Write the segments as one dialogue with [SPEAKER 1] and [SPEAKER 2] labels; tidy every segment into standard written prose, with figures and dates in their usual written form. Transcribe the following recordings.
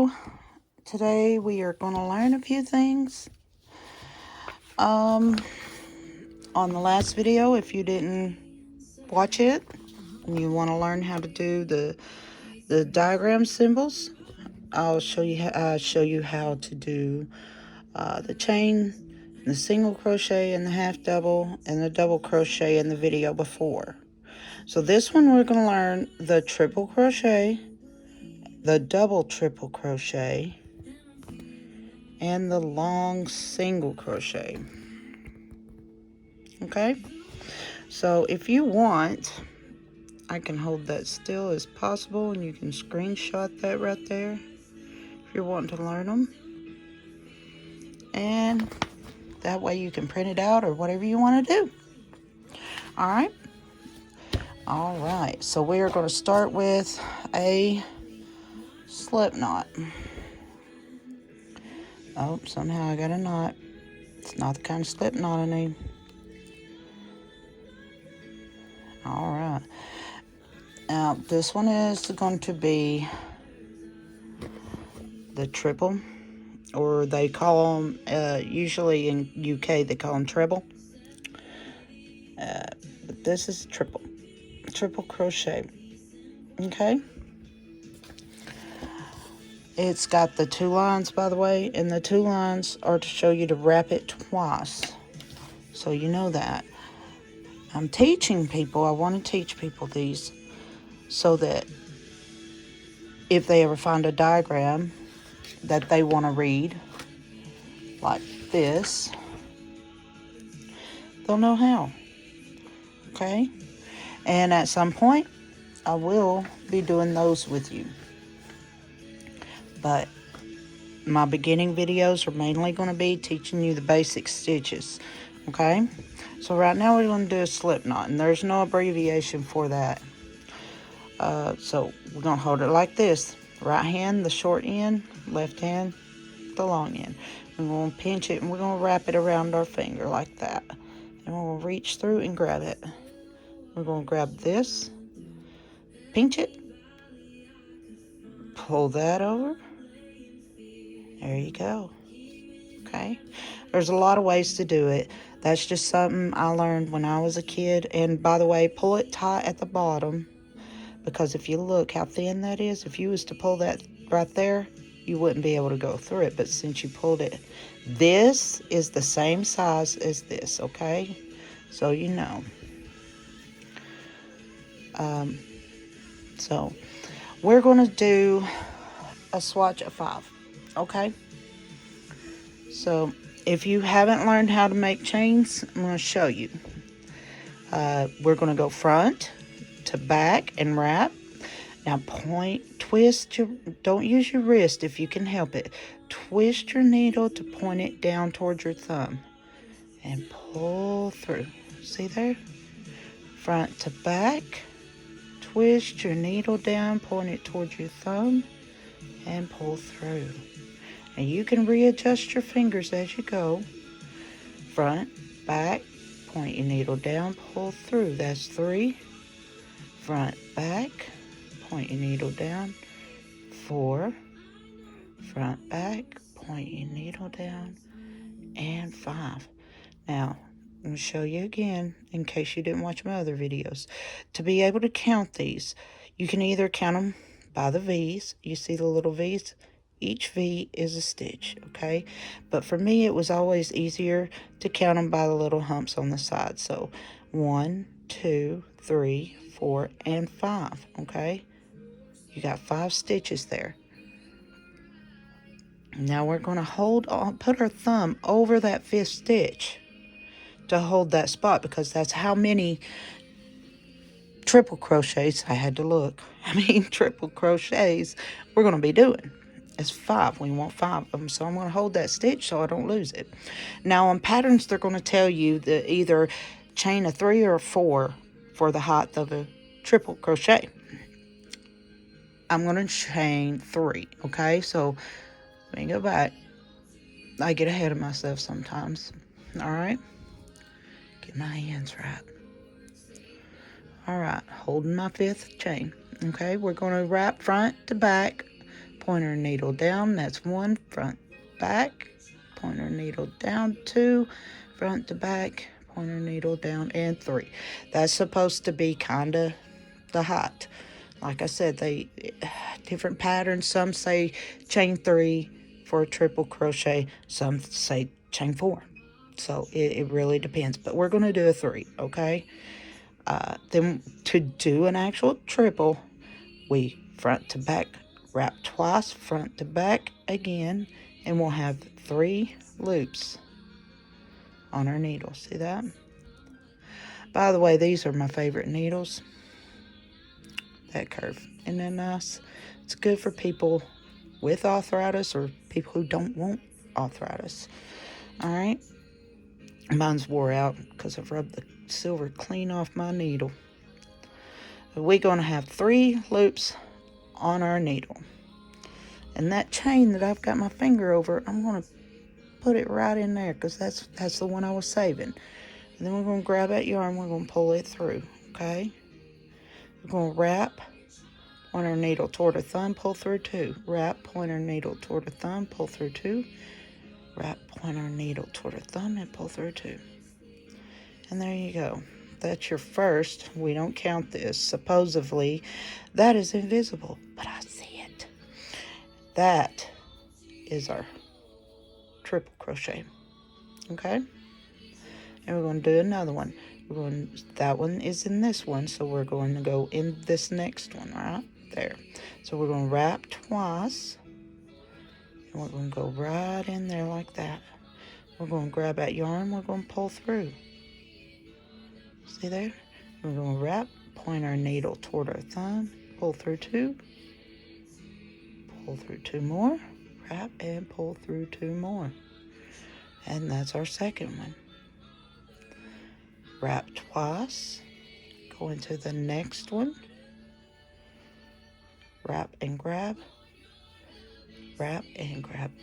[SPEAKER 1] Hello, today we are going to learn a few things. On the last video, if you didn't watch it and you want to learn how to do the diagram symbols, I'll show you how to do the chain, the single crochet and the half double and the double crochet in the video before. So this one we're going to learn the triple crochet, the double triple crochet, and the long single crochet. Okay, so if you want, I can hold that still as possible and you can screenshot that right there if you're wanting to learn them, and that way you can print it out or whatever you want to do. All right, so we are going to start with a slip knot. Oh, somehow I got a knot. It's not the kind of slip knot I need. All right, now this one is going to be the triple, or they call them, usually in UK they call them treble, but this is triple crochet. Okay, it's got the 2 lines, by the way, and the 2 lines are to show you to wrap it twice, so you know that. I'm teaching people, I want to teach people these so that if they ever find a diagram that they want to read like this, they'll know how. Okay, and at some point I will be doing those with you, but my beginning videos are mainly going to be teaching you the basic stitches. Okay, so right now we're going to do a slip knot, and there's no abbreviation for that. So we're going to hold it like this: right hand the short end, left hand the long end. We're going to pinch it and we're going to wrap it around our finger like that, and we're going to reach through and grab it. We're going to grab this, pinch it, pull that over. There you go. Okay, there's a lot of ways to do it. That's just something I learned when I was a kid. And by the way, pull it tight at the bottom, because if you look how thin that is, if you was to pull that right there, you wouldn't be able to go through it. But since you pulled it, this is the same size as this. Okay, so you know. So we're going to do a swatch of 5. Okay, so if you haven't learned how to make chains, I'm going to show you. We're going to go front to back and wrap. Now twist your, don't use your wrist if you can help it. Twist your needle to point it down towards your thumb and pull through. See there? Front to back. Twist your needle down, point it towards your thumb, and pull through. And you can readjust your fingers as you go. Front, back, point your needle down, pull through. That's 3. Front, back, point your needle down. 4. Front, back, point your needle down. And 5. Now, I'm going to show you again in case you didn't watch my other videos. To be able to count these, you can either count them by the V's. You see the little V's? Each V is a stitch, okay? But for me, it was always easier to count them by the little humps on the side. So 1, 2, 3, 4, and 5, okay? You got 5 stitches there. Now we're going to put our thumb over that 5th stitch to hold that spot, because that's how many triple crochets, I had to look, triple crochets we're going to be doing. It's 5. We want 5 of them, so I'm going to hold that stitch so I don't lose it. Now on patterns, they're going to tell you that either chain a 3 or a 4 for the height of a triple crochet. I'm going to chain 3, okay? So let me go back. I get ahead of myself sometimes. All right, get my hands right. All right, holding my 5th chain. Okay, we're going to wrap front to back, pointer needle down, that's 1, front, back, pointer needle down, 2, front to back, pointer needle down, and 3. That's supposed to be kind of the height. Like I said, they different patterns. Some say chain 3 for a triple crochet, some say chain 4. So it really depends, but we're going to do a 3, okay? Then to do an actual triple, we front to back, wrap twice, front to back again, and we'll have 3 loops on our needle. See that? By the way, these are my favorite needles. That curve. Isn't that nice? It's good for people with arthritis or people who don't want arthritis. Alright. Mine's wore out because I've rubbed the silver clean off my needle. We're going to have 3 loops on our needle. And that chain that I've got my finger over, I'm going to put it right in there because that's the one I was saving. And then we're going to grab that yarn, we're going to pull it through, okay? We're going to wrap, pointer needle toward a thumb, pull through 2. Wrap, pointer needle toward a thumb, pull through 2. Wrap, pointer needle toward a thumb, and pull through 2. And there you go. That's your first. We don't count this. Supposedly, that is invisible, but I see it. That is our triple crochet. Okay? And we're going to do another one. That one is in this one, so we're going to go in this next one, right there. So we're going to wrap twice, and we're going to go right in there like that. We're going to grab that yarn, we're going to pull through. See there? We're going to wrap, point our needle toward our thumb, pull through 2, pull through 2 more, wrap, and pull through 2 more. And that's our second one. Wrap twice, go into the next one, wrap and grab,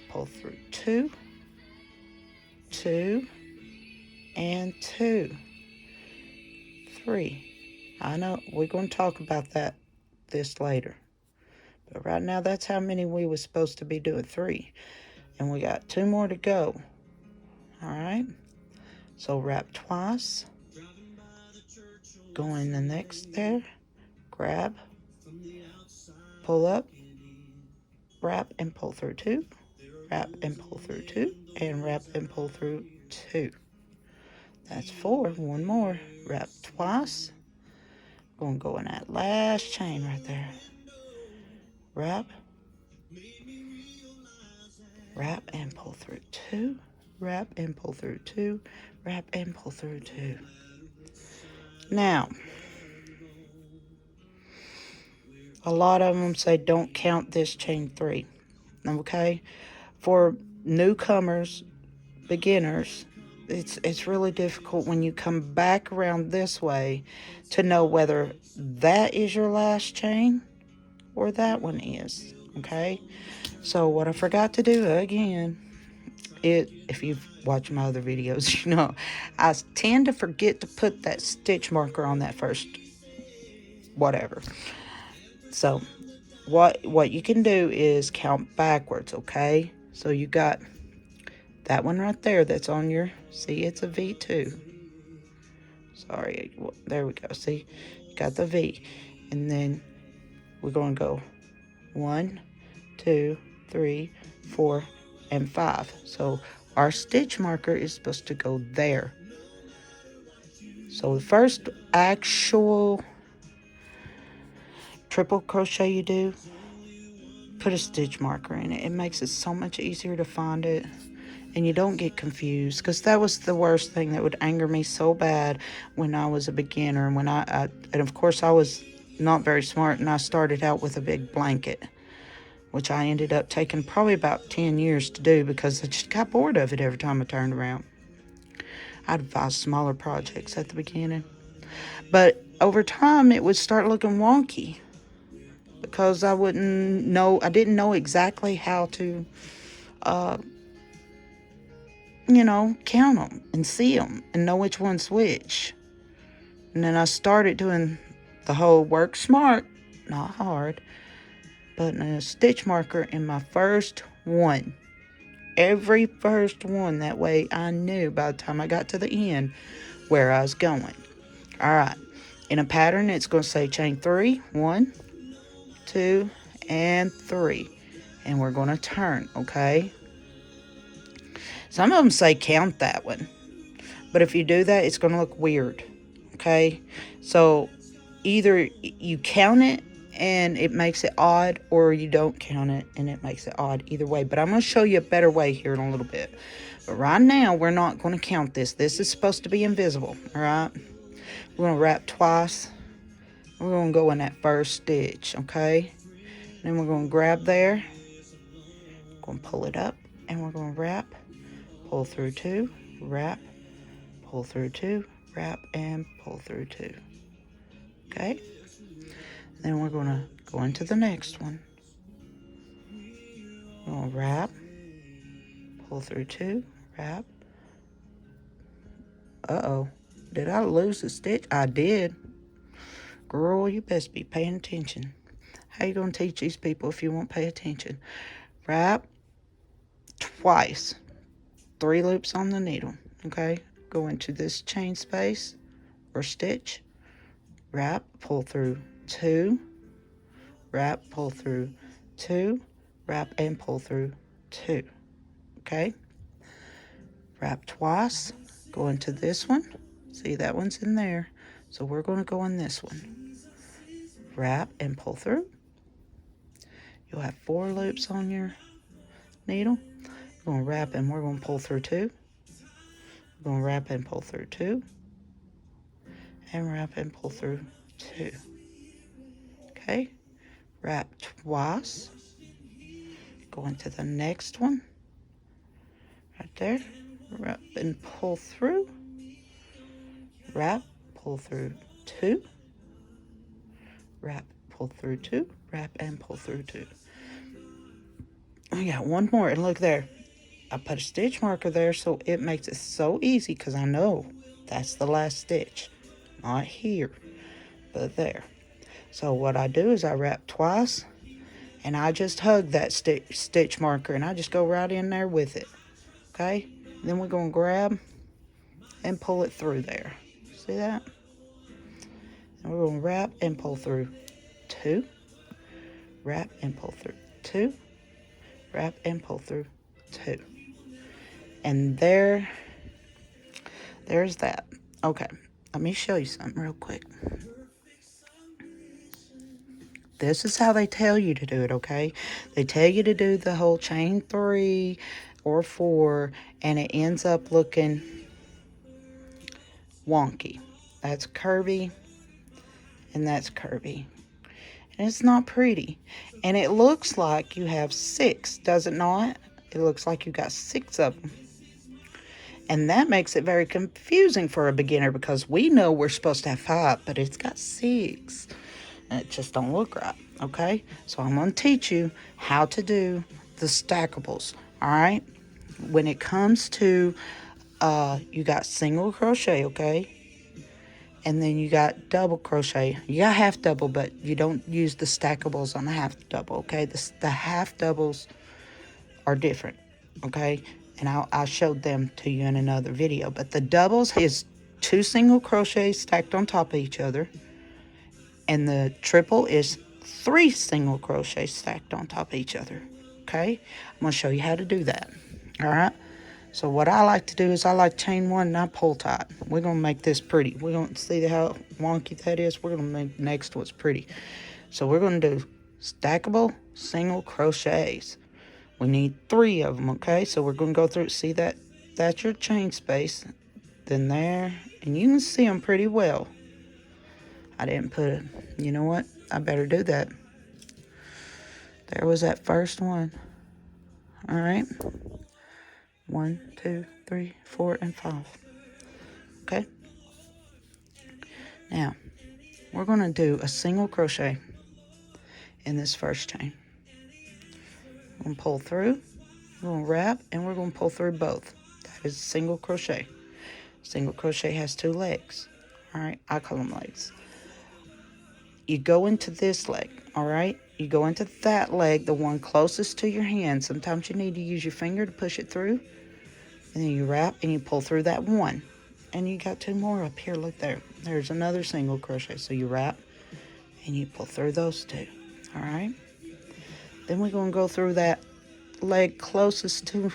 [SPEAKER 1] pull through 2, 2, and 2, 3. I know we're going to talk about this later, but right now that's how many we were supposed to be doing, 3, and we got 2 more to go. All right, so wrap twice, go in the next there, grab, pull up, wrap and pull through 2, wrap and pull through 2, and wrap and pull through 2. That's 4. One more. Wrap twice. Going to go in that last chain right there. Wrap. Wrap and pull through 2. Wrap and pull through 2. Wrap and pull through 2. Now, a lot of them say don't count this chain 3. Okay? For newcomers, beginners, it's really difficult when you come back around this way to know whether that is your last chain or that one is. Okay? So what I forgot to do again, if you've watched my other videos, you know, I tend to forget to put that stitch marker on that first whatever. So what you can do is count backwards, okay? So you got that one right there that's on your, see, it's a V2. Sorry, there we go. See, you got the V. And then we're going to go 1, 2, 3, 4, and 5. So our stitch marker is supposed to go there. So the first actual triple crochet you do, put a stitch marker in it. It makes it so much easier to find it, and you don't get confused, because that was the worst thing that would anger me so bad when I was a beginner. And when and of course I was not very smart, and I started out with a big blanket, which I ended up taking probably about 10 years to do because I just got bored of it every time I turned around. I'd advise smaller projects at the beginning, but over time it would start looking wonky because I didn't know exactly how to count them and see them and know which one's which. And then I started doing the whole work smart, not hard, putting a stitch marker in my first one. Every first one. That way I knew by the time I got to the end where I was going. Alright. In a pattern, it's going to say chain 3. 1, 2, and 3. And we're going to turn, okay? Some of them say count that one. But if you do that, it's going to look weird. Okay? So either you count it and it makes it odd, or you don't count it and it makes it odd. Either way. But I'm going to show you a better way here in a little bit. But right now, we're not going to count this. This is supposed to be invisible. Alright? We're going to wrap twice. We're going to go in that first stitch. Okay? Then we're going to grab there. We're going to pull it up. And we're going to wrap. Pull through 2. Wrap. Pull through 2, wrap, and pull through 2. Okay? Then we're going to go into the next one. We're going to wrap, pull through 2, wrap. Uh-oh. Did I lose a stitch? I did. Girl, you best be paying attention. How you going to teach these people if you won't pay attention? Wrap twice. 3 loops on the needle. Okay? Go into this chain space or stitch, wrap, pull through 2, wrap, pull through 2, wrap, and pull through 2. Okay? Wrap twice, go into this one. See, that one's in there. So we're going to go in this one. Wrap and pull through. You'll have 4 loops on your needle. We're going to wrap and we're going to pull through 2. We're going to wrap and pull through 2. And wrap and pull through 2. Okay? Wrap twice. Go into the next one. Right there. Wrap and pull through. Wrap, pull through 2. Wrap, pull through 2. Wrap and pull through 2. I got one more. And look there. I put a stitch marker there so it makes it so easy because I know that's the last stitch. Not here, but there. So what I do is I wrap twice and I just hug that stitch marker and I just go right in there with it. Okay? Then we're going to grab and pull it through there. See that? And we're going to wrap and pull through 2. Wrap and pull through 2. Wrap and pull through 2. And there's that. Okay, let me show you something real quick. This is how they tell you to do it, okay? They tell you to do the whole chain 3 or 4, and it ends up looking wonky. That's curvy, and that's curvy. And it's not pretty. And it looks like you have 6, does it not? It looks like you got 6 of them. And that makes it very confusing for a beginner because we know we're supposed to have 5, but it's got 6. And it just don't look right, okay? So I'm going to teach you how to do the stackables, all right? When it comes to, you got single crochet, okay? And then you got double crochet. You got half double, but you don't use the stackables on the half double, okay? The half doubles are different, okay? And I showed them to you in another video. But the doubles is 2 single crochets stacked on top of each other. And the triple is 3 single crochets stacked on top of each other. Okay? I'm going to show you how to do that. Alright? So what I like to do is I like chain 1 and I pull tight. We're going to make this pretty. We're going to see how wonky that is. We're going to make the next one's pretty. So we're going to do stackable single crochets. We need 3 of them, okay? So we're going to go through, see that? That's your chain space. Then there, and you can see them pretty well. I didn't put it. You know what? I better do that. There was that first one. All right. 1, 2, 3, 4, and 5. Okay? Now, we're going to do a single crochet in this first chain. We're going to pull through, we're going to wrap, and we're going to pull through both. That is single crochet. Single crochet has 2 legs. All right, I call them legs. you go into this leg, all right? You go into that leg, the one closest to your hand. Sometimes you need to use your finger to push it through. And then you wrap and you pull through that one. And you got 2 more up here. Look there. There's another single crochet. So you wrap and you pull through those 2. All right? Then we're going to go through that leg closest to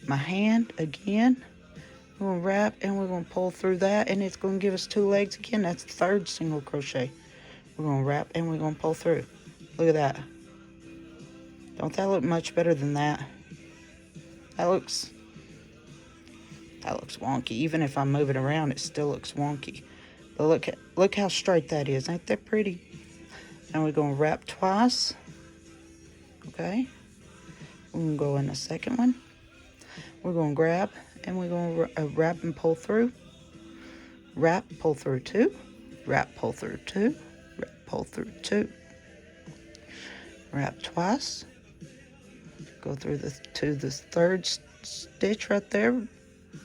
[SPEAKER 1] my hand again. We're going to wrap and we're going to pull through that. And it's going to give us 2 legs again. That's the 3rd single crochet. We're going to wrap and we're going to pull through. Look at that. Don't that look much better than that? That looks wonky. Even if I move it around, it still looks wonky. But look how straight that is. Ain't that pretty? Now we're going to wrap twice. Okay. We're going to go in the second one. We're going to grab and we're going to wrap and pull through. Wrap, pull through 2. Wrap, pull through 2. Wrap, pull through 2. Wrap twice. Go through to this 3rd stitch right there.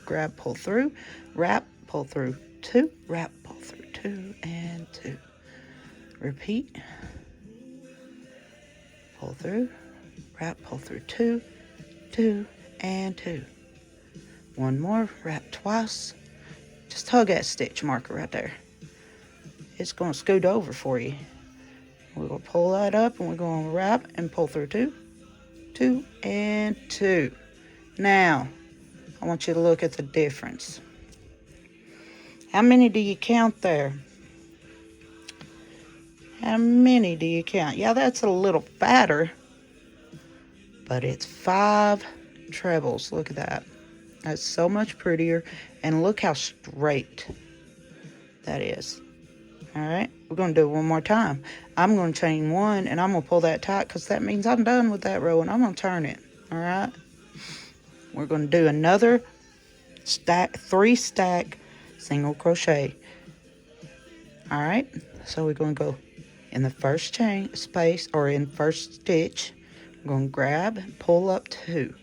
[SPEAKER 1] Grab, pull through. Wrap, pull through 2. Wrap, pull through 2 and 2. Repeat. Pull through. Wrap, pull through 2, 2 and 2. One more. Wrap twice. Just hug that stitch marker right there. It's going to scoot over for you. We're going to pull that up and we're going to wrap and pull through 2, 2 and 2. Now, I want you to look at the difference. How many do you count there? How many do you count? Yeah, that's a little fatter, but it's 5 trebles. Look at that. That's so much prettier. And look how straight that is. All right, we're going to do it one more time. I'm going to chain 1 and I'm going to pull that tight because that means I'm done with that row and I'm going to turn it. All right. We're going to do another 3 stack single crochet. All right, so we're going to go in the first chain space or in first stitch. We're going to grab and pull up 2.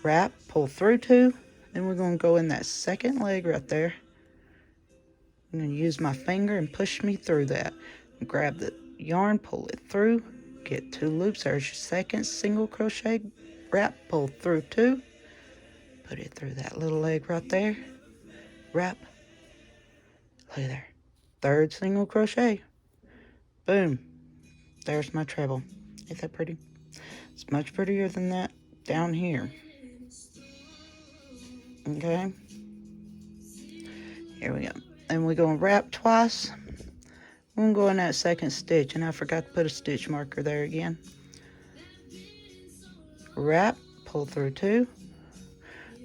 [SPEAKER 1] Wrap, pull through 2. Then we're going to go in that second leg right there. I'm going to use my finger and push me through that. Grab the yarn, pull it through, get 2 loops. There's your second single crochet. Wrap, pull through 2. Put it through that little leg right there. Wrap. Look there. 3rd single crochet. Boom. There's my treble. Ain't that pretty? It's much prettier than that down here. Okay. Here we go. And we're going to wrap twice. We're going to go in that second stitch. And I forgot to put a stitch marker there again. Wrap, pull through 2.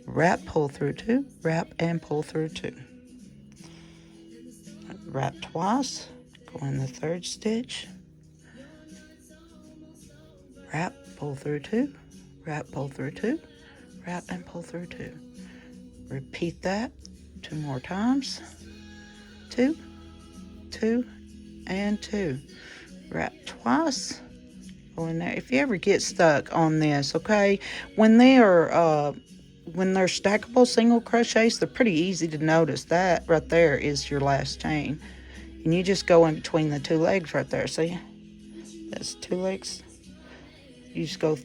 [SPEAKER 1] Wrap, pull through 2. Wrap and pull through 2. Wrap twice. Go in the 3rd stitch. Wrap, pull through 2. Wrap, pull through 2. Wrap and pull through 2. Repeat that 2 more times. 2, 2, and 2. Wrap twice. Go in there. If you ever get stuck on this, okay, when they're stackable single crochets, they're pretty easy to notice. That right there is your last chain, and you just go in between the 2 legs right there. See, that's 2 legs. You just go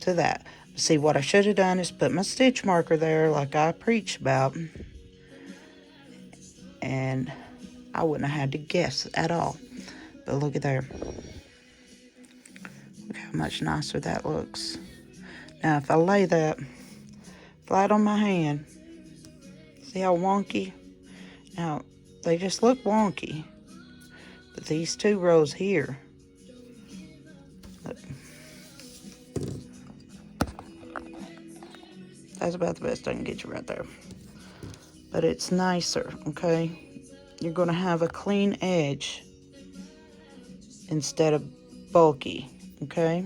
[SPEAKER 1] to that. See, what I should have done is put my stitch marker there like I preach about, and I wouldn't have had to guess at all. But look at there. Look how much nicer that looks. Now, if I lay that flat on my hand, see how wonky? Now, they just look wonky. But these 2 rows here, look, that's about the best I can get you right there. But it's nicer, okay? You're going to have a clean edge instead of bulky, okay?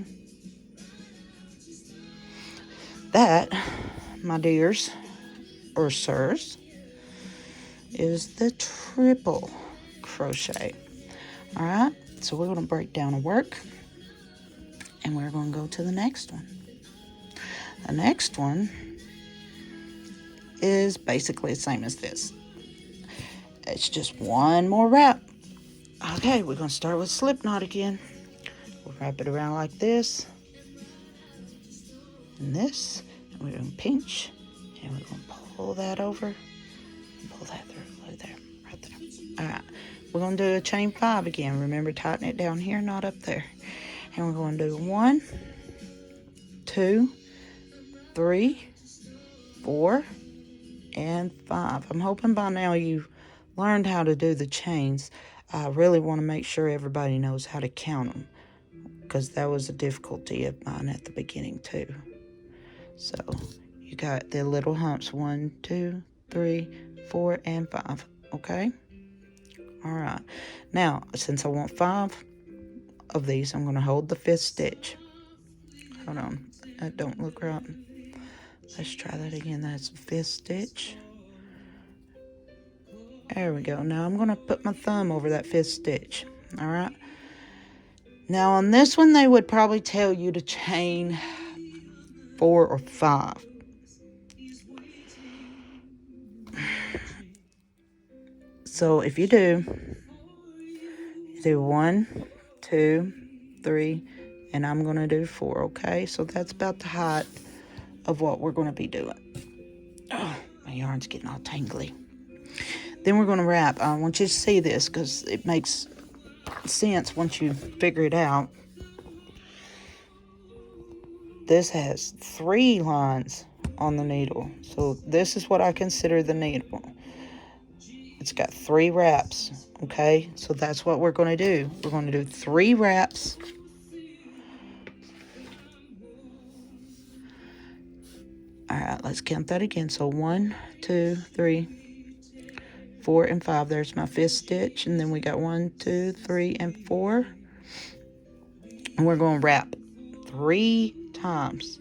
[SPEAKER 1] That, my dears, or sirs, is the triple crochet. All right, so we're going to break down a work, and we're going to go to the next one. The next one is basically the same as this. It's just one more wrap. Okay, we're going to start with slip knot again. We'll wrap it around like this and this, and we're going to pinch, and we're going to pull that over and pull that through there, right there. All right, we're going to do a chain 5 again. Remember, tighten it down here, not up there. And we're going to do 1, 2, 3, 4, and 5. I'm hoping by now you've learned how to do the chains. I really want to make sure everybody knows how to count them, because that was a difficulty of mine at the beginning too. So you got the little humps, 1, 2, 3, 4, and 5. Okay. All right. Now, since I want 5 of these, I'm going to hold the 5th stitch. Hold on, that don't look right. Let's try that again. That's the 5th stitch. There we go. Now I'm going to put my thumb over that 5th stitch. All right. Now on this one, they would probably tell you to chain 4 or 5. So if you do 1, 2, 3, and I'm going to do 4, okay? So that's about the height of what we're going to be doing. Oh, my yarn's getting all tangly. Then we're going to wrap. I want you to see this because it makes sense once you figure it out. This has 3 lines on the needle. So this is what I consider the needle. It's got 3 wraps, okay? So that's what we're going to do. We're going to do 3 wraps. All right, let's count that again. So 1, 2, 3, 4, and 5. There's my 5th stitch. And then we got 1, 2, 3, and 4. And we're going to wrap 3 times.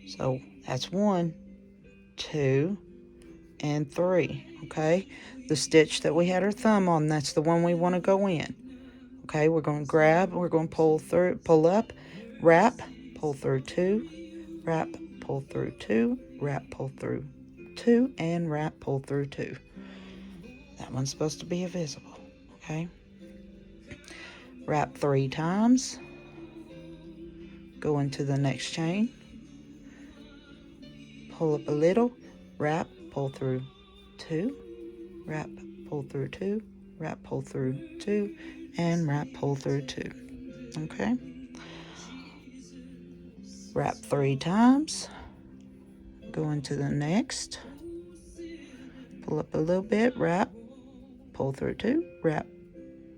[SPEAKER 1] So that's 1, 2, and 3, okay? The stitch that we had our thumb on, that's the one we want to go in. Okay, we're going to grab, we're going to pull through, pull up, wrap, pull through 2, wrap, pull through 2, wrap, pull through 2, and wrap, pull through 2. That one's supposed to be invisible, okay? Wrap 3 times, go into the next chain, pull up a little, wrap, pull through 2, wrap, pull through 2, wrap, pull through 2, and wrap, pull through 2. Okay? Wrap 3 times, go into the next, pull up a little bit, wrap, pull through 2, wrap,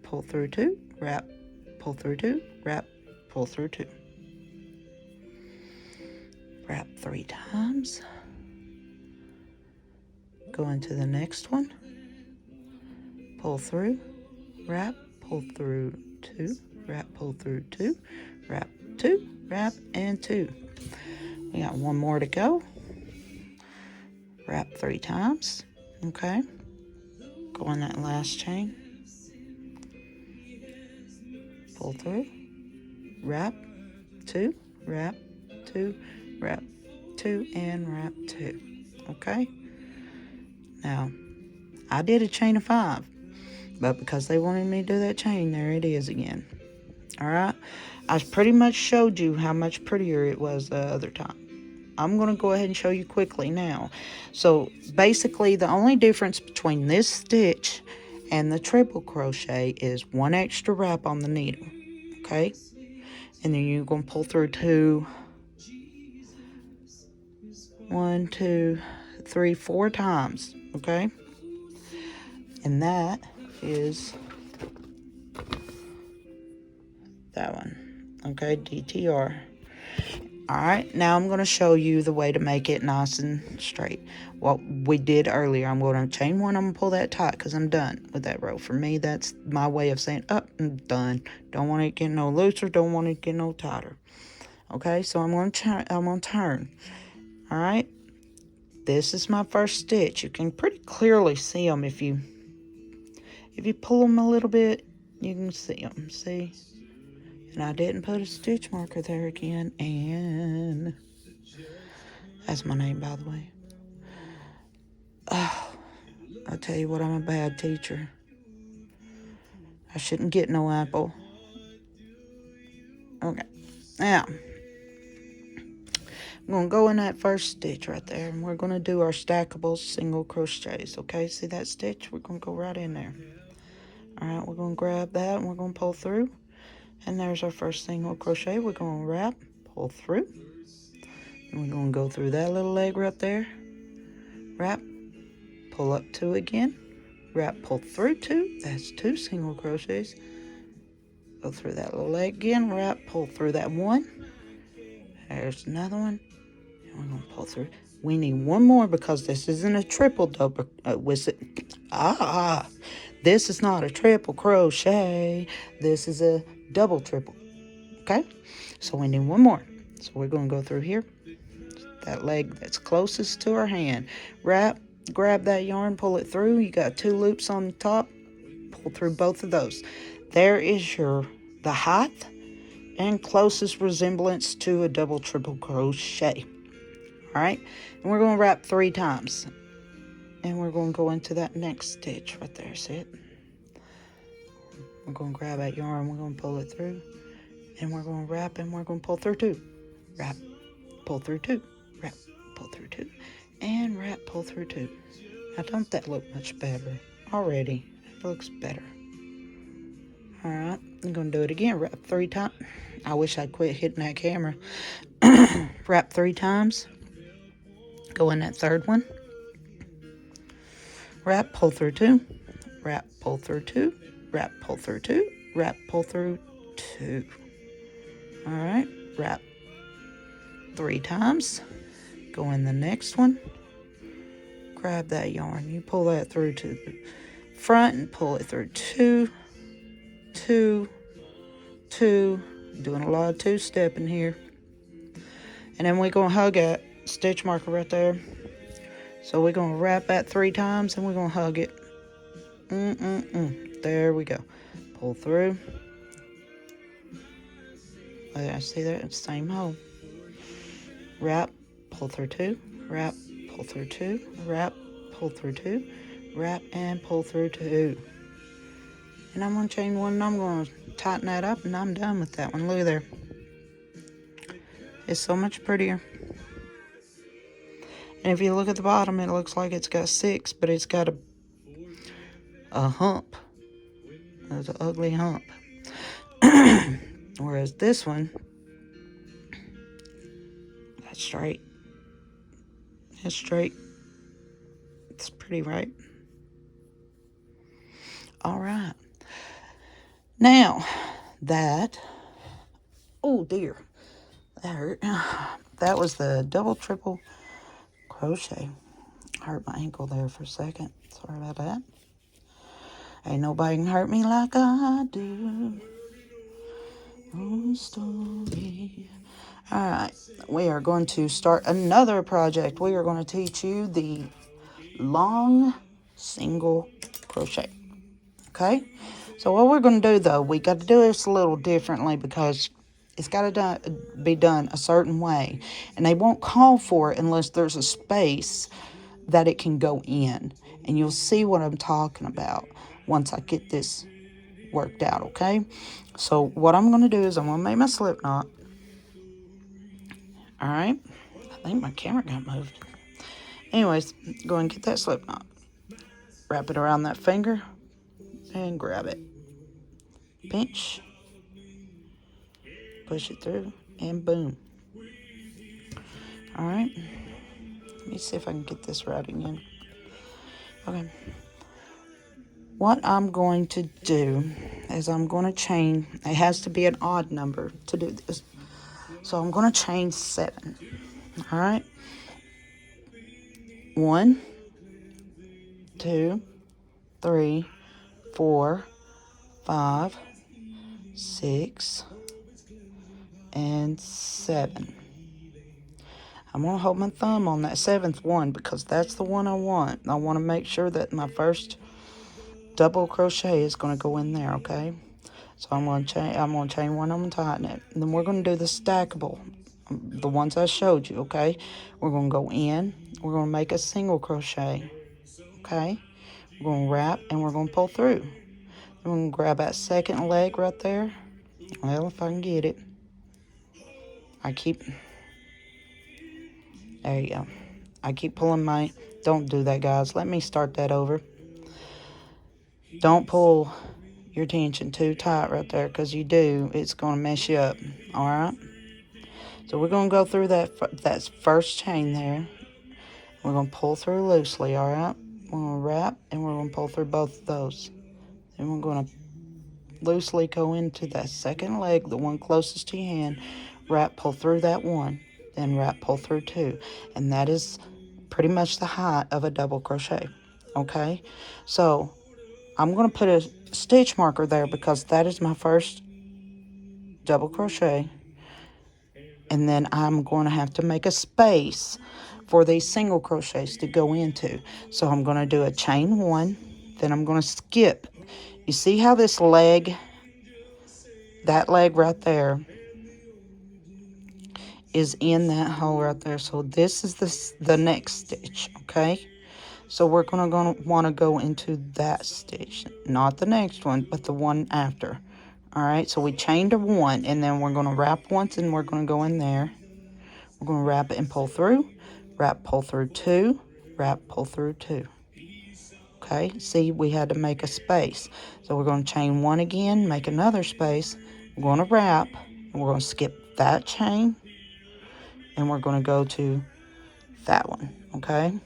[SPEAKER 1] pull through 2, wrap, pull through 2, wrap, pull through 2. Wrap 3 times, go into the next one, pull through, wrap, pull through 2, wrap, pull through 2, wrap 2, wrap, and 2. We got one more to go. Wrap 3 times, okay? Go on that last chain, pull through, wrap 2, wrap 2, wrap 2, and wrap 2, okay? Now, I did a chain of 5, but because they wanted me to do that chain, there it is again. All right? I pretty much showed you how much prettier it was the other time. I'm going to go ahead and show you quickly now. So, basically, the only difference between this stitch and the triple crochet is 1 extra wrap on the needle, okay? And then you're going to pull through 2, 1, 2, 3, 4 times, okay? And that is that one, okay, DTR. All right, now I'm going to show you the way to make it nice and straight. What we did earlier, I'm going to chain 1, I'm going to pull that tight because I'm done with that row. For me, that's my way of saying, up, I'm done. Don't want it to get no looser, don't want it to get no tighter. Okay, so I'm going to turn. All right, this is my first stitch. You can pretty clearly see them if you pull them a little bit, you can see them, see? And I didn't put a stitch marker there again, and that's my name, by the way. Oh, I tell you what, I'm a bad teacher. I shouldn't get no apple. Okay, now I'm going to go in that first stitch right there, and we're going to do our stackable single crochets, okay? See that stitch? We're going to go right in there. All right, we're going to grab that, and we're going to pull through, and there's our first single crochet. We're going to wrap, pull through, and we're going to go through that little leg right there, wrap, pull up 2 again, wrap, pull through 2, that's 2 single crochets, go through that little leg again, wrap, pull through that 1, there's another one, and we're going to pull through. We need one more because this isn't a triple double, this is not a triple crochet, this is a double triple, okay? So we need one more. So we're going to go through here, that leg that's closest to our hand, wrap, grab that yarn, pull it through. You got 2 loops on the top, pull through both of those. There is the height and closest resemblance to a double triple crochet. All right, and we're going to wrap 3 times, and we're going to go into that next stitch right there. See it? We're going to grab that yarn, we're going to pull it through, and we're going to wrap, and we're going to pull through 2, wrap, pull through 2, wrap, pull through 2, and wrap, pull through 2. Now don't that look much better already? It looks better. All right, I'm going to do it again. Wrap 3 times. I wish I'd quit hitting that camera. Wrap 3 times. Go in that 3rd one. Wrap, pull through 2. Wrap, pull through 2. Wrap, pull through 2. Wrap, pull through 2. All right, wrap 3 times. Go in the next one. Grab that yarn. You pull that through to the front and pull it through 2, 2, 2. Doing a lot of 2-stepping here. And then we're going to hug that stitch marker right there. So we're going to wrap that 3 times and we're going to hug it. There we go. Pull through. I see that, it's the same hole. Wrap, pull through 2, wrap, pull through 2, wrap, pull through 2, wrap, and pull through 2. And I'm going to chain 1 and I'm going to tighten that up and I'm done with that one. Look at there. It's so much prettier. And if you look at the bottom, it looks like it's got 6, but it's got a hump. There's an ugly hump. Whereas this one, that's straight. It's straight. It's pretty, right? All right. Now, oh dear, that hurt. That was the double, triple crochet. I hurt my ankle there for a second. Sorry about that. Ain't nobody can hurt me like I do. Oh, story. All right, we are going to start another project. We are going to teach you the long single crochet. Okay, so what we're going to do though, we got to do this a little differently because it's got to be done a certain way, and they won't call for it unless there's a space that it can go in, and you'll see what I'm talking about once I get this worked out. Okay, so what I'm going to do is I'm going to make my slip knot. All right, I think my camera got moved. Anyways, go and get that slip knot, wrap it around that finger and grab it, pinch, push it through, and boom. All right, let me see if I can get this right again. Okay, what I'm going to do is I'm going to chain. It has to be an odd number to do this, so I'm going to chain 7. All right, 1, 2, 3, 4, 5, 6, and 7. I'm going to hold my thumb on that 7th one because that's the one I want. I want to make sure that my first double crochet is going to go in there, okay? So I'm going to chain 1, I'm going to tighten it. And then we're going to do the stackable, the ones I showed you, okay? We're going to go in, we're going to make a single crochet, okay? We're going to wrap and we're going to pull through. I'm going to grab that second leg right there. Well, if I can get it. There you go. I keep pulling my, don't do that, guys. Let me start that over. Don't pull your tension too tight right there, because you do, it's going to mess you up. All right. So we're going to go through that first chain there. We're going to pull through loosely. All right. We're going to wrap and we're going to pull through both of those. Then we're going to loosely go into that second leg, the one closest to your hand. Wrap, pull through that one. Then wrap, pull through two. And that is pretty much the height of a double crochet. Okay. So I'm going to put a stitch marker there because that is my first double crochet, and then I'm going to have to make a space for these single crochets to go into. So I'm going to do a chain one, then I'm going to skip. You see how this leg, that leg right there, is in that hole right there. So this is the next stitch, okay? So we're gonna want to go into that stitch, not the next one, but the one after. All right, so we chained a one, and then we're gonna wrap once, and we're gonna go in there. We're gonna wrap it and pull through, wrap, pull through two, wrap, pull through two. Okay, see, we had to make a space. So we're gonna chain one again, make another space. We're gonna wrap, and we're gonna skip that chain, and we're gonna go to that one. Okay.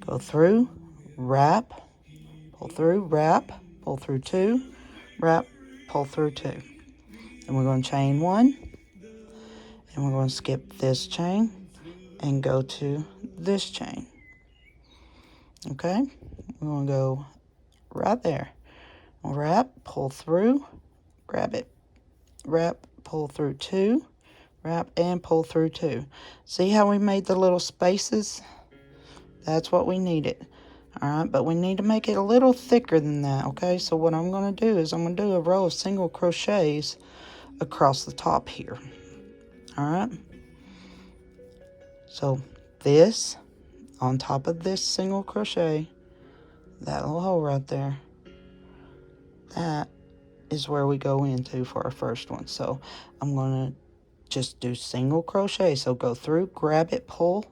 [SPEAKER 1] Go through, wrap, pull through, wrap, pull through two, wrap, pull through two. And we're going to chain one, and we're going to skip this chain and go to this chain. Okay? We're going to go right there. Wrap, pull through, grab it, wrap, pull through two, wrap, and pull through two. See how we made the little spaces? That's what we needed. All right, but we need to make it a little thicker than that, okay? So what I'm going to do is I'm going to do a row of single crochets across the top here. All right? So this, on top of this single crochet, that little hole right there, that is where we go into for our first one. So I'm going to just do single crochet. So go through, grab it, pull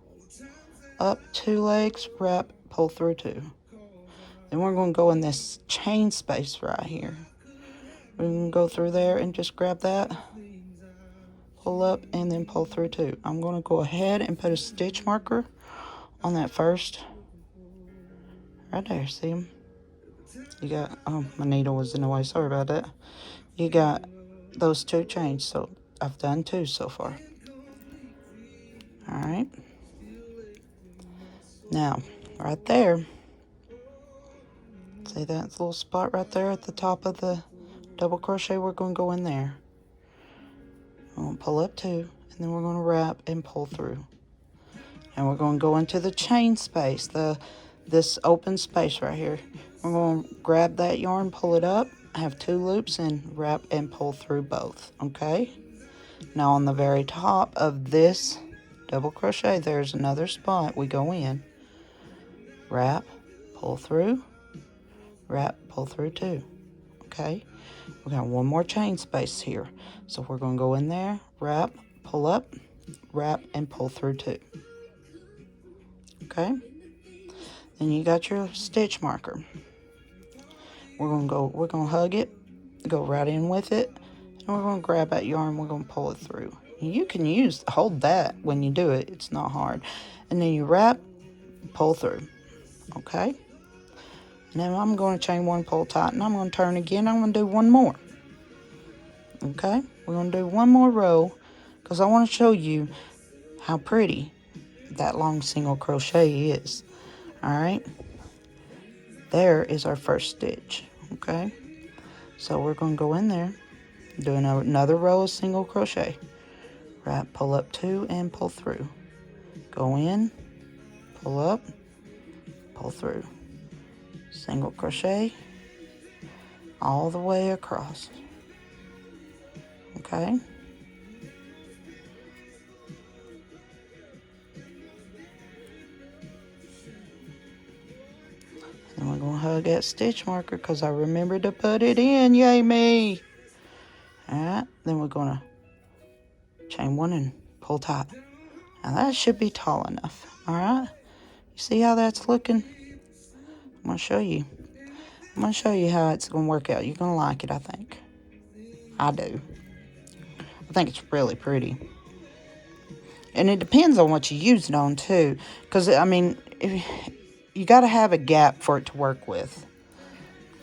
[SPEAKER 1] up two legs, wrap, pull through two. Then we're going to go in this chain space right here. We can go through there and just grab that, pull up, and then pull through two. I'm going to go ahead and put a stitch marker on that first. Right there, see them? You got, oh, my needle was in the way, sorry about that. You got those two chains, so I've done two so far. All right. Now, right there, see that little spot right there at the top of the double crochet? We're going to go in there. We're going to pull up two, and then we're going to wrap and pull through. And we're going to go into the chain space, this open space right here. We're going to grab that yarn, pull it up, have two loops, and wrap and pull through both, okay? Now on the very top of this double crochet, there's another spot. We go in, wrap, pull through, wrap, pull through two, okay? We got one more chain space here. So we're going to go in there, wrap, pull up, wrap, and pull through two. Okay? Then you got your stitch marker. We're going to hug it, go right in with it, and we're going to grab that yarn, we're going to pull it through. You can hold that when you do it, it's not hard. And then you wrap, pull through. Okay? And then I'm going to chain one, pull tight, and I'm going to turn again. I'm going to do one more. Okay? We're going to do one more row because I want to show you how pretty that long single crochet is. All right? There is our first stitch. Okay? So we're going to go in there, do another row of single crochet. Wrap, pull up two, and pull through. Go in, pull up, pull through. Single crochet all the way across. Okay? And we're going to hug that stitch marker because I remembered to put it in. Yay me! Alright, then we're going to chain 1 and pull tight. Now that should be tall enough. Alright, you see how that's looking? I'm going to show you. I'm going to show you how it's going to work out. You're going to like it, I think. I do. I think it's really pretty. And it depends on what you use it on, too. Because, I mean, you got to have a gap for it to work with.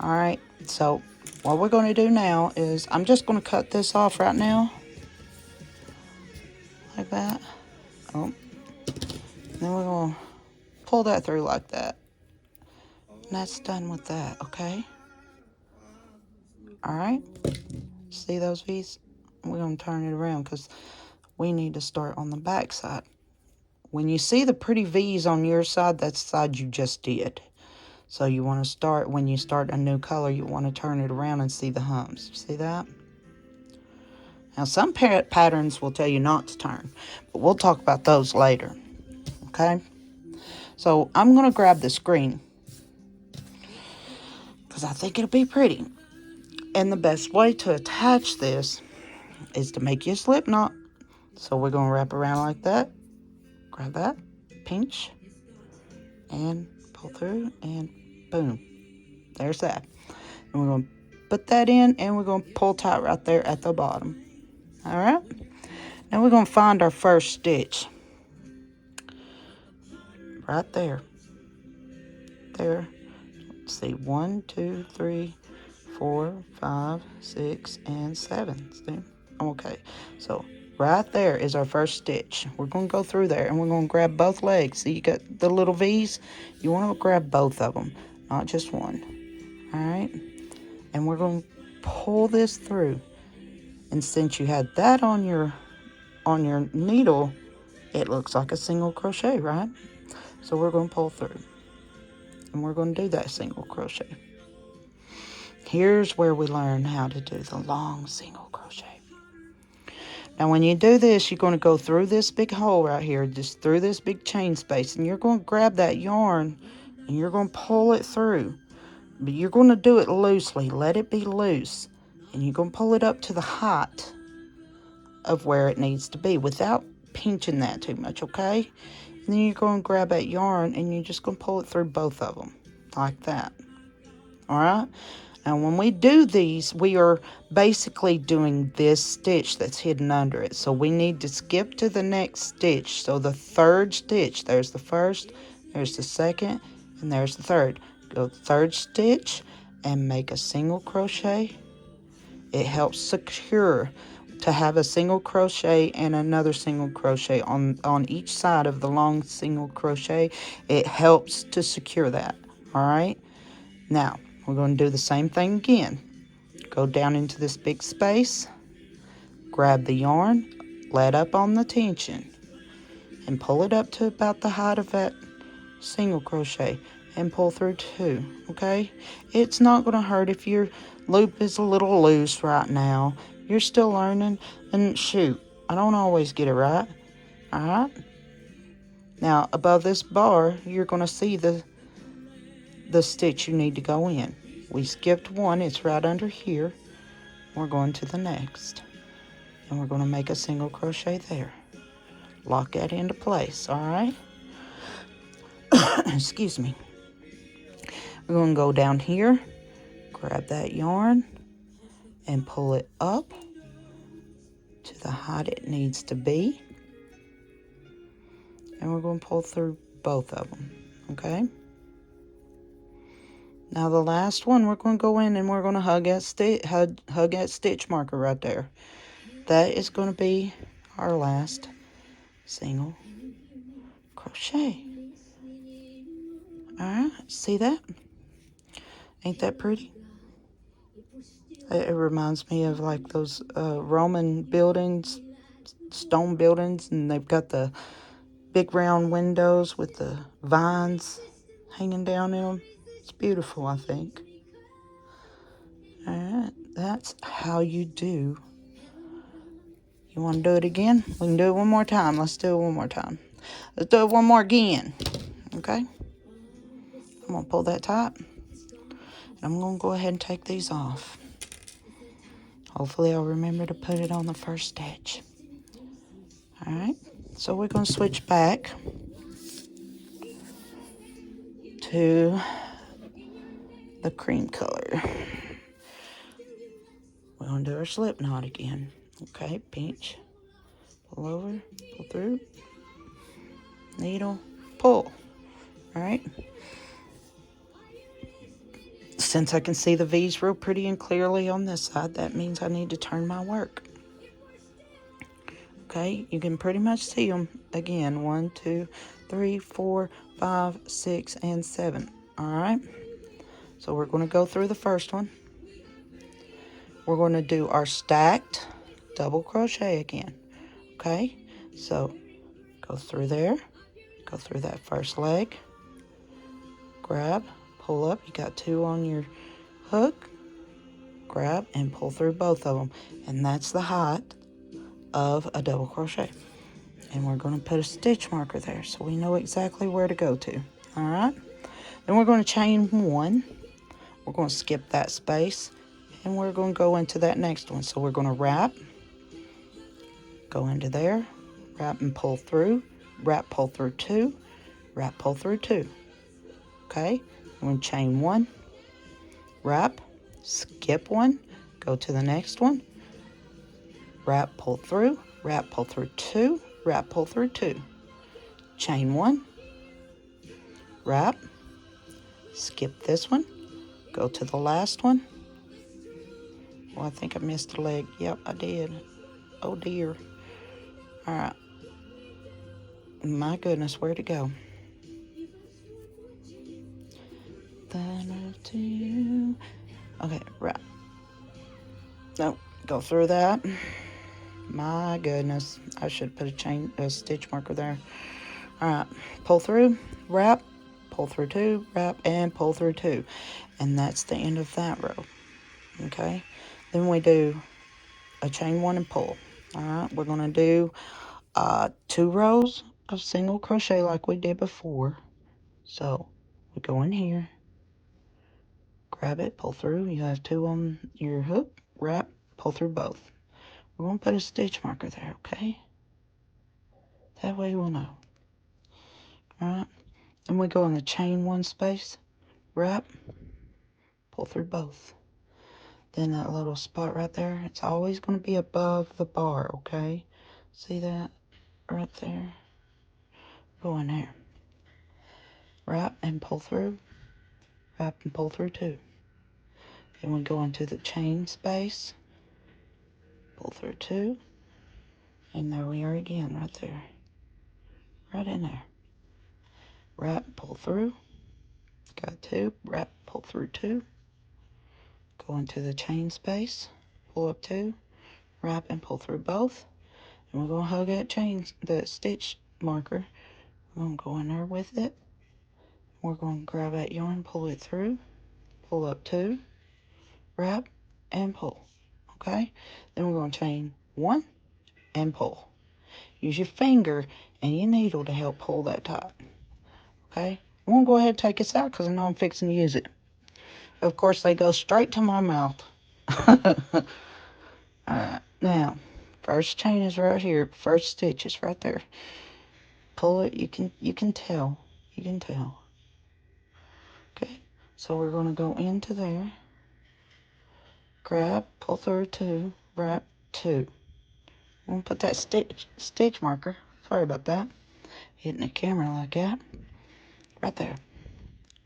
[SPEAKER 1] Alright, so what we're going to do now is I'm just going to cut this off right now. Like that. Oh. Then we're going to pull that through like that. And that's done with that, okay? Alright. See those V's? We're going to turn it around because we need to start on the back side. When you see the pretty V's on your side, that's the side you just did. So you want to start, when you start a new color, you want to turn it around and see the humps. See that? Now, some patterns will tell you not to turn, but we'll talk about those later, okay? So I'm going to grab this green because I think it'll be pretty. And the best way to attach this is to make you a slip knot. So we're going to wrap around like that. Grab that, pinch, and pull through, and boom. There's that. And we're going to put that in, and we're going to pull tight right there at the bottom. All right? Now we're going to find our first stitch. Right there. There. Let's see. 1, 2, 3, 4, 5, 6, and 7. See? Okay. So right there is our first stitch. We're going to go through there, and we're going to grab both legs. See, you got the little V's? You want to grab both of them, not just one. All right? And we're going to pull this through. And since you had that on your needle, it looks like a single crochet, right? So we're going to pull through. And we're going to do that single crochet. Here's where we learn how to do the long single crochet. Now when you do this, you're going to go through this big hole right here, just through this big chain space, and you're going to grab that yarn and you're going to pull it through. But you're going to do it loosely. Let it be loose. And you're going to pull it up to the height of where it needs to be without pinching that too much, okay? And then you're going to grab that yarn and you're just going to pull it through both of them like that. All right? Now, when we do these, we are basically doing this stitch that's hidden under it. So we need to skip to the next stitch. So the third stitch, there's the first, there's the second, and there's the third. Go third stitch and make a single crochet. It helps secure to have a single crochet and another single crochet on each side of the long single crochet. It helps to secure that. All right. Now we're going to do the same thing again. Go down into this big space, grab the yarn, let up on the tension, and pull it up to about the height of that single crochet and pull through 2. Okay, it's not going to hurt if your loop is a little loose right now. You're still learning, and shoot, I don't always get it right. All right. Now above this bar, you're going to see the stitch you need to go in. We skipped one. It's right under here. We're going to the next, and we're going to make a single crochet there. Lock that into place. All right. Excuse me. We're going to go down here, grab that yarn, and pull it up to the height it needs to be. And we're going to pull through both of them, okay? Now the last one, we're going to go in and we're going to hug that stitch marker right there. That is going to be our last single crochet. All right, see that? Ain't that pretty? It reminds me of like those Roman buildings, stone buildings, and they've got the big round windows with the vines hanging down in them. It's beautiful, I think. All right, that's how you do. You want to do it again? We can do it one more time. Let's do it one more time. Let's do it one more again. Okay? I'm going to pull that tight. I'm going to go ahead and take these off. Hopefully I'll remember to put it on the first stitch. Alright, so we're going to switch back to the cream color. We're going to do our slip knot again. Okay, pinch, pull over, pull through, needle, pull. Alright. Since I can see the V's real pretty and clearly on this side, that means I need to turn my work. Okay, you can pretty much see them again. 1, 2, 3, 4, 5, 6, and 7. Alright, so we're going to go through the first one. We're going to do our stacked double crochet again. Okay, so go through there, go through that first leg, grab, pull up. You got 2 on your hook, grab and pull through both of them, and that's the height of a double crochet. And we're going to put a stitch marker there so we know exactly where to go to. All right, then we're going to chain 1. We're going to skip that space and we're going to go into that next one. So we're going to wrap, go into there, wrap and pull through, wrap, pull through 2, wrap, pull through 2. Okay, we're going to chain 1, wrap, skip 1, go to the next one, wrap, pull through, wrap, pull through 2, wrap, pull through 2, chain 1, wrap, skip this one, go to the last one. Well, I think I missed a leg. Yep, I did. Oh dear. All right. My goodness, where'd it go? Then to you. Okay, wrap. Nope, go through that. My goodness, I should put a stitch marker there. All right, pull through, wrap, pull through 2, wrap, and pull through 2. And that's the end of that row. Okay, then we do a chain 1 and pull. All right, we're going to do 2 rows of single crochet like we did before. So we go in here, grab it, pull through. You have 2 on your hook, wrap, pull through both. We're going to put a stitch marker there, okay? That way we'll know. All right, and we go in the chain 1 space, wrap, pull through both. Then that little spot right there, it's always going to be above the bar, okay? See that right there? Go in there. Wrap and pull through. Wrap and pull through 2. Then we go into the chain space. Pull through 2. And there we are again, right there. Right in there. Wrap, pull through. Got 2. Wrap, pull through 2. Go into the chain space. Pull up 2. Wrap and pull through both. And we're going to hug that stitch marker. We're going to go in there with it. We're going to grab that yarn, pull it through, pull up 2, wrap, and pull. Okay? Then we're going to chain 1 and pull. Use your finger and your needle to help pull that tight. Okay? I'm going to go ahead and take this out because I know I'm fixing to use it. Of course, they go straight to my mouth. Alright, now, first chain is right here. First stitch is right there. Pull it. You can tell. You can tell. Okay, so we're going to go into there, grab, pull through 2, wrap 2. I'm going to put that stitch marker, sorry about that, hitting the camera like that, right there.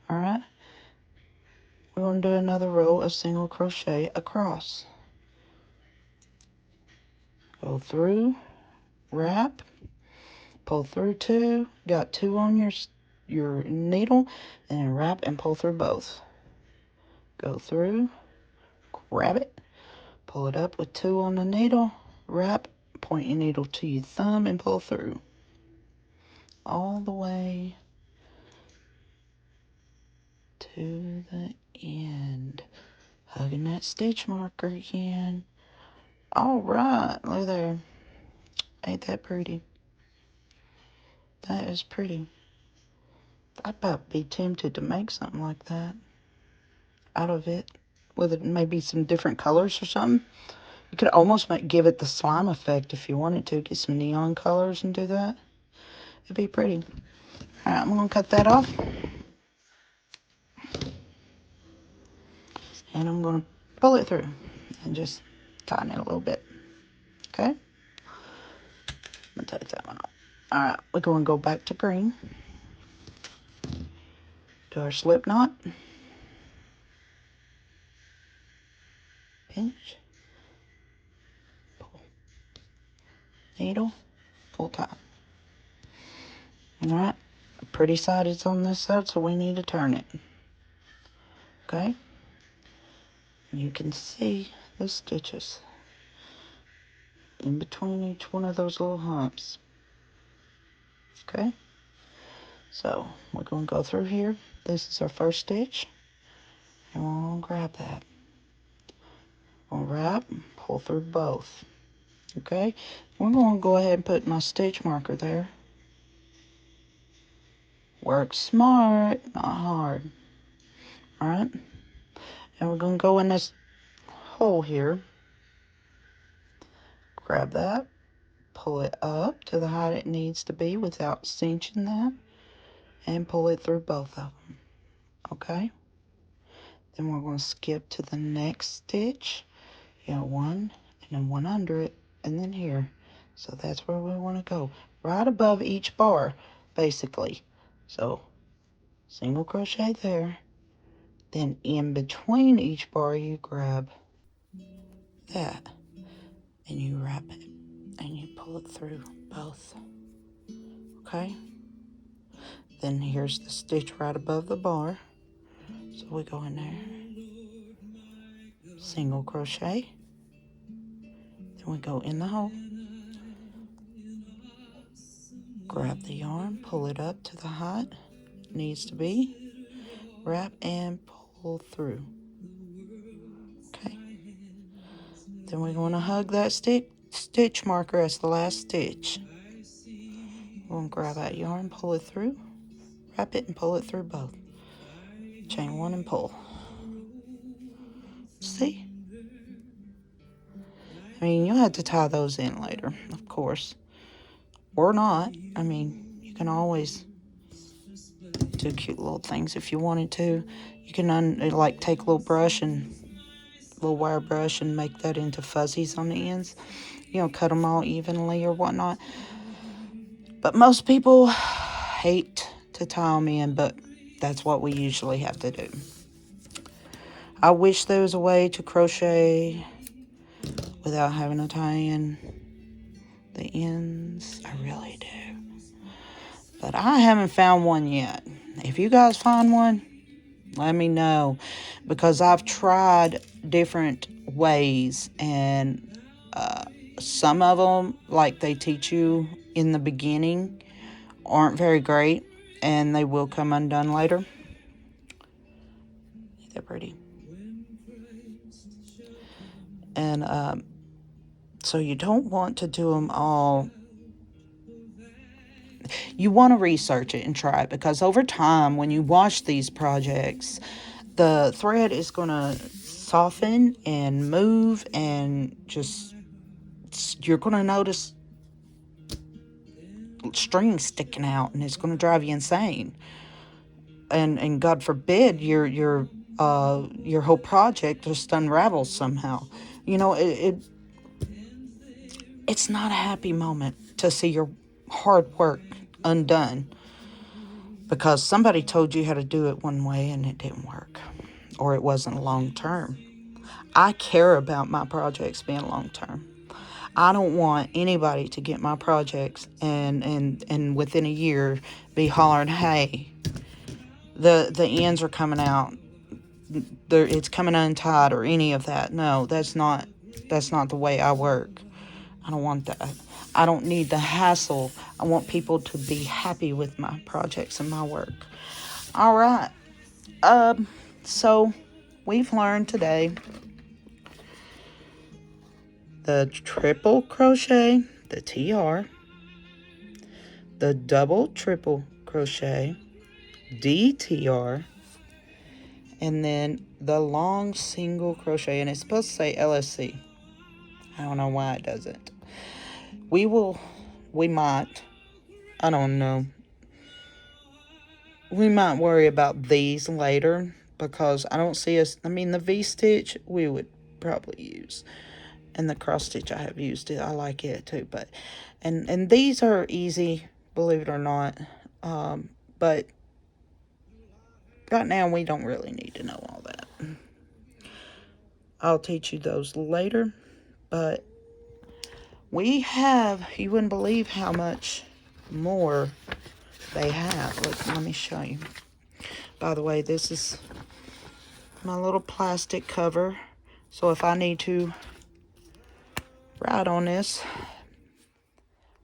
[SPEAKER 1] Alright, we're going to do another row of single crochet across. Go through, wrap, pull through 2, got 2 on your needle, and wrap and pull through both. Go through, grab it, pull it up with 2 on the needle, wrap, point your needle to your thumb and pull through. All the way to the end. Hugging that stitch marker again. Alright, look there. Ain't that pretty? That is pretty. I'd about be tempted to make something like that. out of it with it, maybe some different colors or something. You could almost give it the slime effect if you wanted to. Get some neon colors and do that. It'd be pretty. Alright, I'm going to cut that off. And I'm going to pull it through and just tighten it a little bit. Okay? I'm going to take that one off. Alright, we're going to go back to green. Do our slip knot. Pinch. Pull. Needle. Pull tight. Alright, the pretty side is on this side, so we need to turn it. Okay? You can see the stitches in between each one of those little humps. Okay? So, we're going to go through here. This is our first stitch. And we're going to grab that. We'll wrap, pull through both. Okay? We're going to go ahead and put my stitch marker there. Work smart, not hard. Alright? And we're going to go in this hole here. Grab that. Pull it up to the height it needs to be without cinching that. And pull it through both of them. Okay? Then we're going to skip to the next stitch. You know, one, and then one under it, and then here. So that's where we want to go. Right above each bar, basically. So, single crochet there. Then in between each bar, you grab that. And you wrap it. And you pull it through both. Okay? Then here's the stitch right above the bar. So we go in there. Single crochet. Then we go in the hole. Grab the yarn, pull it up to the height it needs to be. Wrap and pull through. Okay. Then we're going to hug that stitch marker as the last stitch. We're going to grab that yarn, pull it through, wrap it and pull it through both. Chain one and pull. See? I mean, you'll have to tie those in later, of course. Or not. I mean, you can always do cute little things if you wanted to. You can like take a little brush and little wire brush and make that into fuzzies on the ends. You know, cut them all evenly or whatnot. But most people hate to tie them in, but that's what we usually have to do. I wish there was a way to crochet without having to tie in the ends. I really do. But I haven't found one yet. If you guys find one, let me know. Because I've tried different ways, and some of them, like they teach you in the beginning, aren't very great, and they will come undone later. They're pretty. And so you don't want to do them all. You want to research it and try it, because over time, when you wash these projects, the thread is going to soften and move, and just, you're going to notice strings sticking out, and it's going to drive you insane. And God forbid your whole project just unravels somehow. You know, it's not a happy moment to see your hard work undone because somebody told you how to do it one way and it didn't work, or it wasn't long term. I care about my projects being long term. I don't want anybody to get my projects and within a year be hollering, hey, the ends are coming out, it's coming untied, or any of that. No, that's not the way I work. I don't want that. I don't need the hassle. I want people to be happy with my projects and my work. All right. So we've learned today the triple crochet, the TR, the double triple crochet, DTR, and then the long single crochet, and it's supposed to say LSC. I don't know why it doesn't. We might, I don't know. We might worry about these later because I don't see us, I mean, the V-stitch we would probably use. And the cross stitch I have used it. I like it too. But, and these are easy, believe it or not. But right now we don't really need to know all that. I'll teach you those later. But we have, you wouldn't believe how much more they have. Look, let me show you. By the way, this is my little plastic cover. So if I need to write on this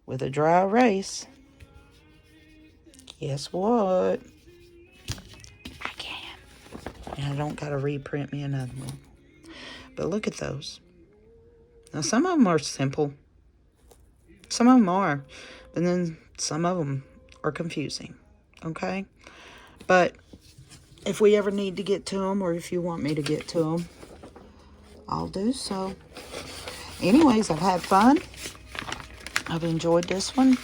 [SPEAKER 1] with a dry erase, guess what? I can. And I don't got to reprint me another one. But look at those. Now, some of them are simple. Some of them are. But then some of them are confusing. Okay? But if we ever need to get to them, or if you want me to get to them, I'll do so. Anyways, I've had fun. I've enjoyed this one.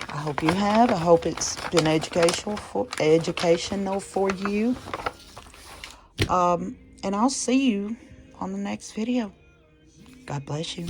[SPEAKER 1] I hope you have. I hope it's been educational for you. And I'll see you on the next video. God bless you.